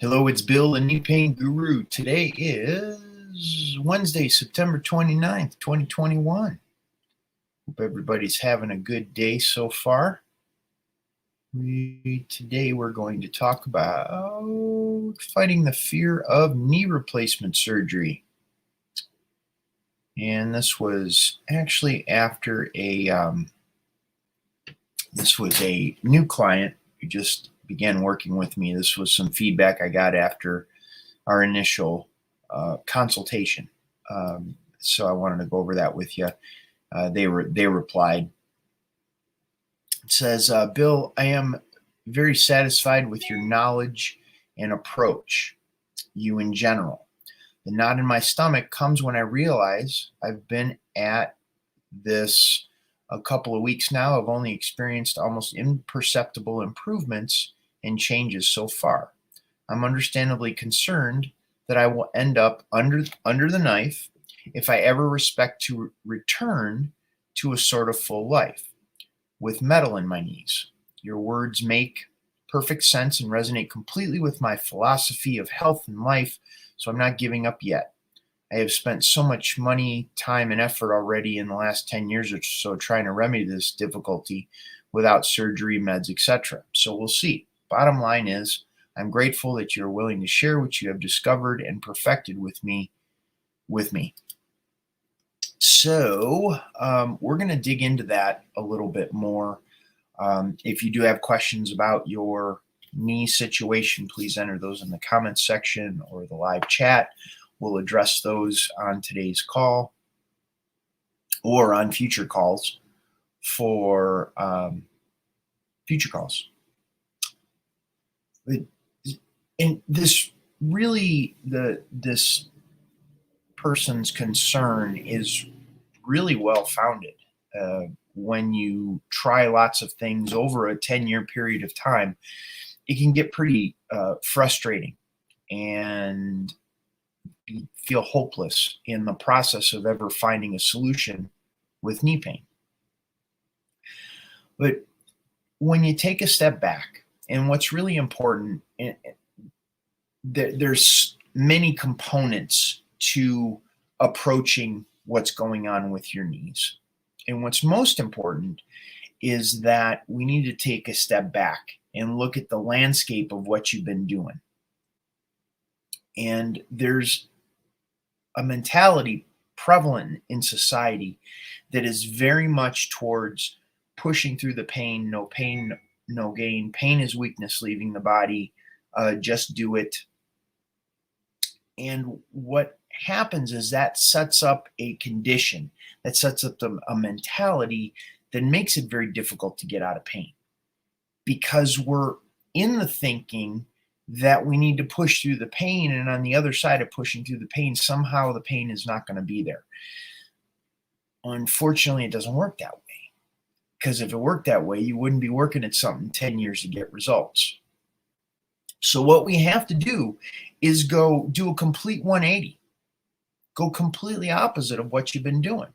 Hello, it's Bill, the Knee Pain Guru. Today is Wednesday, September 29th, 2021. Hope everybody's having a good day so far. Today we're going to talk about fighting the fear of knee replacement surgery. And this was actually after this was a new client who just began working with me. This was some feedback I got after our initial consultation. So I wanted to go over that with you. They replied. It says, Bill, I am very satisfied with your knowledge and approach, you in general. The knot in my stomach comes when I realize I've been at this a couple of weeks now. I've only experienced almost imperceptible improvements and changes so far. I'm understandably concerned that I will end up under the knife if I ever expect to return to a sort of full life with metal in my knees. Your words make perfect sense and resonate completely with my philosophy of health and life, so I'm not giving up yet. I have spent so much money, time, and effort already in the last 10 years or so trying to remedy this difficulty without surgery, meds, etc. So we'll see. Bottom line is, I'm grateful that you're willing to share what you have discovered and perfected with me. So we're going to dig into that a little bit more. If you do have questions about your knee situation, please enter those in the comments section or the live chat. We'll address those on today's call or on future calls for future calls. And this really, this person's concern is really well founded. When you try lots of things over a 10-year period of time, it can get pretty frustrating and you feel hopeless in the process of ever finding a solution with knee pain. But when you take a step back, and what's really important, there's many components to approaching what's going on with your knees. And what's most important is that we need to take a step back and look at the landscape of what you've been doing. And there's a mentality prevalent in society that is very much towards pushing through the pain, no gain. Pain is weakness leaving the body. Just do it. And what happens is that sets up a condition, that sets up a mentality that makes it very difficult to get out of pain, because we're in the thinking that we need to push through the pain, and on the other side of pushing through the pain, somehow the pain is not going to be there. Unfortunately, it doesn't work that way. Because if it worked that way, you wouldn't be working at something 10 years to get results. So what we have to do is go do a complete 180. Go completely opposite of what you've been doing.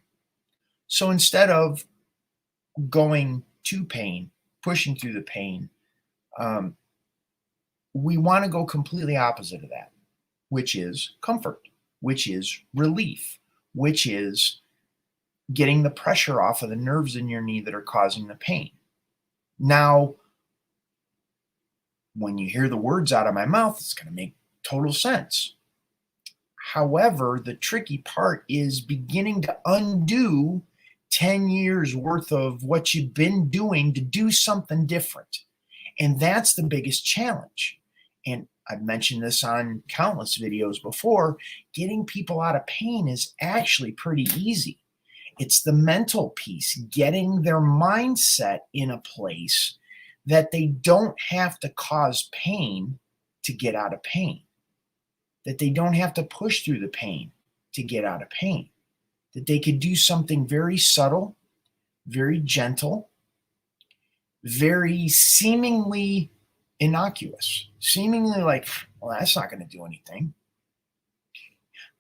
So instead of going to pain, pushing through the pain, we want to go completely opposite of that, which is comfort, which is relief, which is getting the pressure off of the nerves in your knee that are causing the pain. Now, when you hear the words out of my mouth, it's going to make total sense. However, the tricky part is beginning to undo 10 years worth of what you've been doing to do something different. And that's the biggest challenge. And I've mentioned this on countless videos before. Getting people out of pain is actually pretty easy. It's the mental piece, getting their mindset in a place that they don't have to cause pain to get out of pain, that they don't have to push through the pain to get out of pain, that they could do something very subtle, very gentle, very seemingly innocuous, seemingly like, well, that's not going to do anything.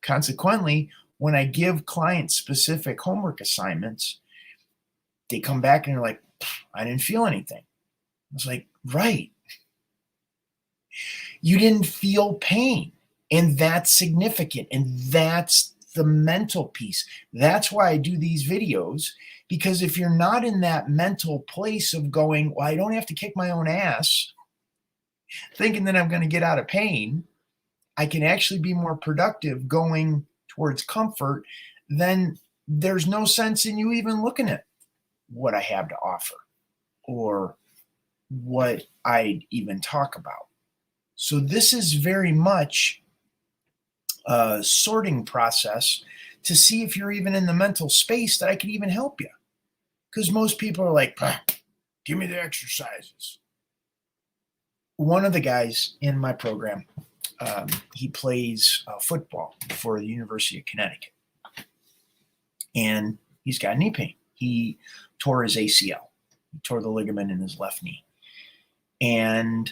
Consequently, when I give clients specific homework assignments, they come back and they're like, I didn't feel anything. I was like, right. You didn't feel pain. And that's significant. And that's the mental piece. That's why I do these videos, because if you're not in that mental place of going, well, I don't have to kick my own ass, thinking that I'm going to get out of pain, I can actually be more productive going towards comfort, then there's no sense in you even looking at what I have to offer or what I even talk about. So this is very much a sorting process to see if you're even in the mental space that I can even help you. Because most people are like, give me the exercises. One of the guys in my program, he plays football for the University of Connecticut. And he's got knee pain. He tore his ACL. He tore the ligament in his left knee. And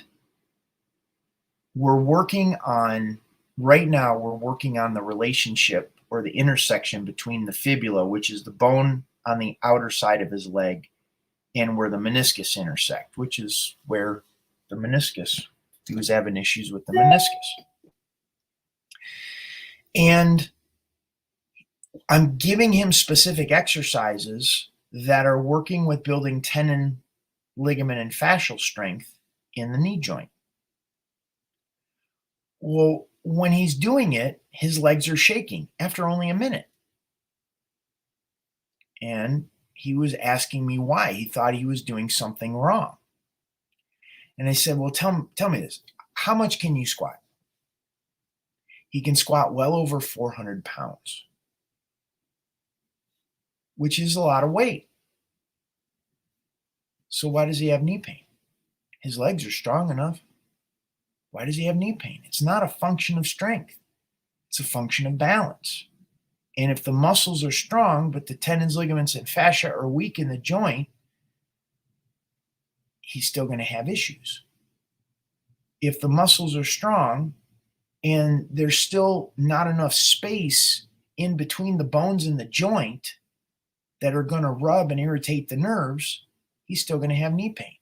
right now, we're working on the relationship or the intersection between the fibula, which is the bone on the outer side of his leg, and where the meniscus intersect, which is where the meniscus, he was having issues with the meniscus. And I'm giving him specific exercises that are working with building tendon, ligament, and fascial strength in the knee joint. Well, when he's doing it, his legs are shaking after only a minute. And he was asking me why. He thought he was doing something wrong. And I said, well, tell me this. How much can you squat? He can squat well over 400 pounds, which is a lot of weight. So why does he have knee pain? His legs are strong enough. Why does he have knee pain? It's not a function of strength. It's a function of balance. And if the muscles are strong, but the tendons, ligaments, and fascia are weak in the joint, he's still going to have issues. If the muscles are strong and there's still not enough space in between the bones in the joint that are going to rub and irritate the nerves, he's still going to have knee pain.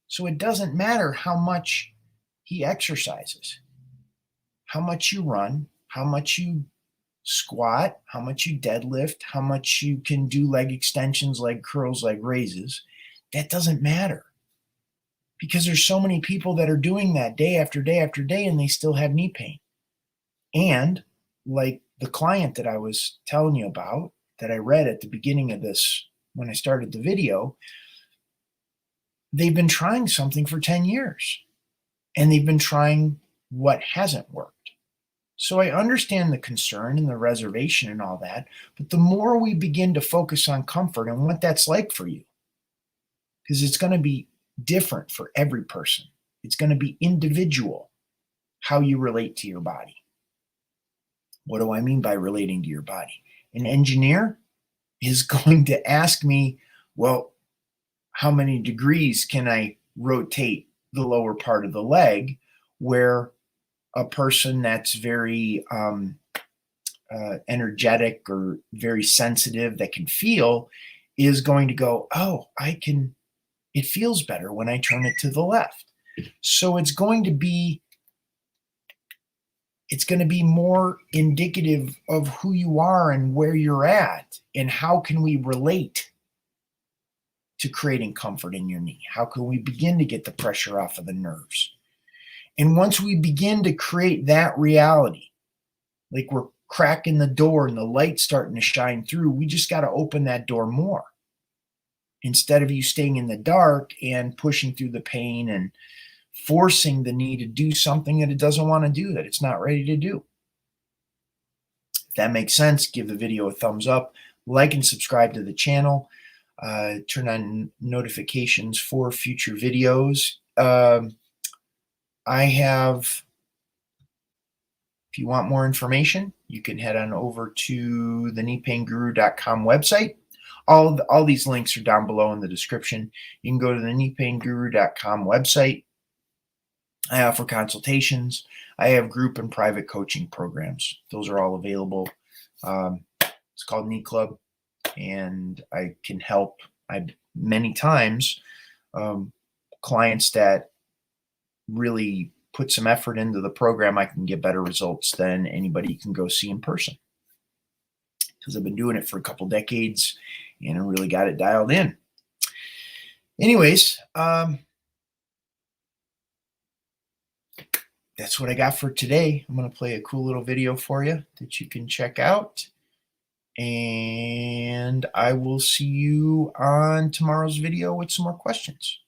So it doesn't matter how much he exercises, how much you run, how much you squat, how much you deadlift, how much you can do leg extensions, leg curls, leg raises. That doesn't matter, because there's so many people that are doing that day after day after day, and they still have knee pain. And like the client that I was telling you about, that I read at the beginning of this, when I started the video, they've been trying something for 10 years, and they've been trying what hasn't worked. So I understand the concern and the reservation and all that, but the more we begin to focus on comfort and what that's like for you, because it's going to be different for every person. It's going to be individual, how you relate to your body. What do I mean by relating to your body? An engineer is going to ask me, well, how many degrees can I rotate the lower part of the leg, where a person that's very energetic or very sensitive that can feel is going to go, oh, it feels better when I turn it to the left. So it's going to be more indicative of who you are and where you're at, and how can we relate to creating comfort in your knee? How can we begin to get the pressure off of the nerves? And once we begin to create that reality, like we're cracking the door and the light's starting to shine through, we just got to open that door more. Instead of you staying in the dark and pushing through the pain and forcing the knee to do something that it doesn't want to do, that it's not ready to do. If that makes sense, give the video a thumbs up, like and subscribe to the channel, turn on notifications for future videos. If you want more information, you can head on over to the kneepainguru.com website. All these links are down below in the description. You can go to the kneepainguru.com website. I offer consultations. I have group and private coaching programs. Those are all available. It's called Knee Club, and I can help many times clients that really put some effort into the program, I can get better results than anybody can go see in person. Because I've been doing it for a couple decades and I really got it dialed in. Anyways, that's what I got for today. I'm going to play a cool little video for you that you can check out. And I will see you on tomorrow's video with some more questions.